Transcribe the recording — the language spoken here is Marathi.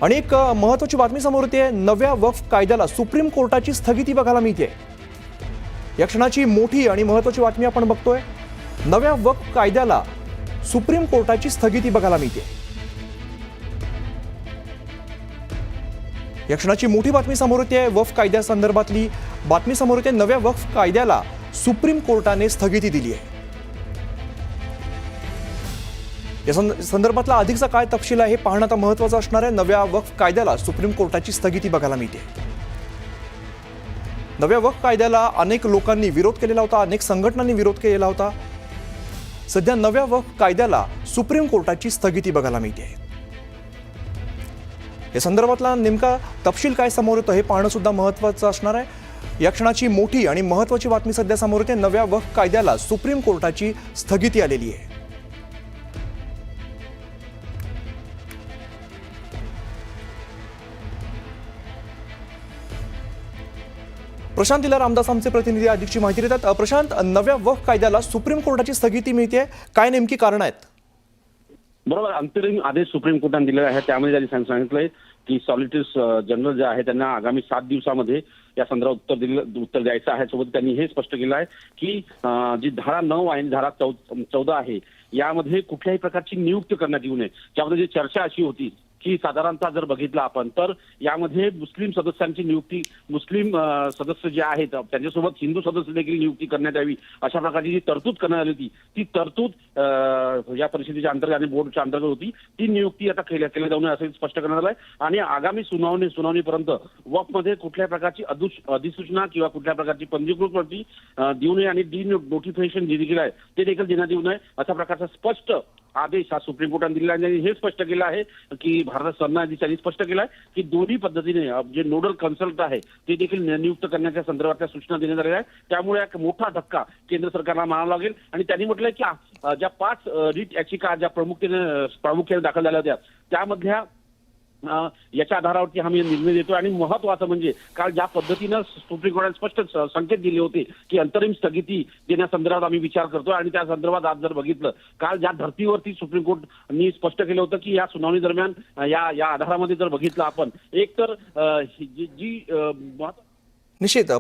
आणि एक महत्त्वाची बातमी समोर येते। नव्या वक्फ कायद्याला सुप्रीम कोर्टाची स्थगिती बघायला मिळते। या क्षणाची मोठी आणि महत्त्वाची बातमी आपण बघतोय। नव्या वक्फ कायद्याला सुप्रीम कोर्टाची स्थगिती बघायला मिळते। या क्षणाची मोठी बातमी समोर येते। वक्फ कायद्यासंदर्भातली बातमी समोर येते। नव्या वक्फ कायद्याला सुप्रीम कोर्टाने स्थगिती दिली आहे। या संदर्भातला अधिकचा काय तपशील आहे हे पाहणं आता महत्त्वाचं असणार आहे। नव्या वक्फ कायद्याला सुप्रीम कोर्टाची स्थगिती बघायला मिळते। नव्या वक्फ कायद्याला अनेक लोकांनी विरोध केलेला होता, अनेक संघटनांनी विरोध केलेला होता। सध्या नव्या वक्फ कायद्याला सुप्रीम कोर्टाची स्थगिती बघायला मिळते। या संदर्भातला नेमका तपशील काय समोर येतो हे पाहणं सुद्धा महत्त्वाचं असणार आहे। या क्षणाची मोठी आणि महत्त्वाची बातमी सध्या समोर येते। नव्या वक्फ कायद्याला सुप्रीम कोर्टाची स्थगिती आलेली आहे। प्रशांत इला रामदास आमचे प्रतिनिधी अधिकची माहिती देतात। प्रशांत, नव्या वक्फ कायद्याला सुप्रीम कोर्टाची स्थगिती मिळते, काय नेमकी कारण आहेत? बरोबर, अंतरिम आदेश सुप्रीम कोर्टाने दिलेला आहे। त्यामध्ये त्यांनी सांगितलंय की सॉलिसिटर जनरल जे आहे त्यांना आगामी 7 दिवसामध्ये या संदर्भात उत्तर द्यायचं आहे। सोबत त्यांनी हे स्पष्ट केलं आहे की जी धारा 9 आणि धारा 14 आहे यामध्ये कुठल्याही प्रकारची नियुक्ती करण्यात येऊ नये। त्यामध्ये जी चर्चा अशी होती की साधारणतः जर बघितलं आपण तर यामध्ये मुस्लिम सदस्यांची नियुक्ती, मुस्लिम सदस्य जे आहेत त्यांच्यासोबत हिंदू सदस्य देखील नियुक्ती करण्यात यावी अशा प्रकारची जी तरतूद करण्यात आली होती ती तरतूद या परिषदेच्या अंतर्गत आणि बोर्डच्या अंतर्गत होती। ती नियुक्ती आता केल्या जाऊ नये असं स्पष्ट करण्यात आलं आहे। आणि आगामी सुनावणीपर्यंत वक्फमध्ये कुठल्याही प्रकारची अधिसूचना किंवा कुठल्या प्रकारची पंजीकृत प्रती देऊ नये आणि डी नोटिफिकेशन जे देखील आहे ते देखील देण्यात येऊ नये अशा प्रकारचा स्पष्ट आदेश हा सुप्रीम कोर्टाने दिलेला आहे। आणि हे स्पष्ट केलं आहे की भारत सरन्यायाधीशांनी स्पष्ट केलं आहे की दोन्ही पद्धतीने जे नोडल कन्सल्ट आहे ते देखील नियुक्त करण्याच्या संदर्भातल्या सूचना देण्यात आलेल्या आहेत। त्यामुळे एक मोठा धक्का केंद्र सरकारला मानावा लागेल। आणि त्यांनी म्हटलंय की ज्या 5 रीट याचिका ज्या प्रामुख्याने दाखल झाल्या होत्या त्यामधल्या याच्या आधारावरती आम्ही निर्णय देतोय। आणि महत्वाचं म्हणजे काल ज्या पद्धतीनं सुप्रीम कोर्टाने स्पष्ट संकेत दिले होते की अंतरिम स्थगिती देण्यासंदर्भात आम्ही विचार करतोय आणि त्या संदर्भात आज जर बघितलं काल ज्या धर्तीवरती सुप्रीम कोर्टनी स्पष्ट केलं होतं की या सुनावणी दरम्यान या आधारामध्ये जर बघितलं आपण एक तर जी निश्चित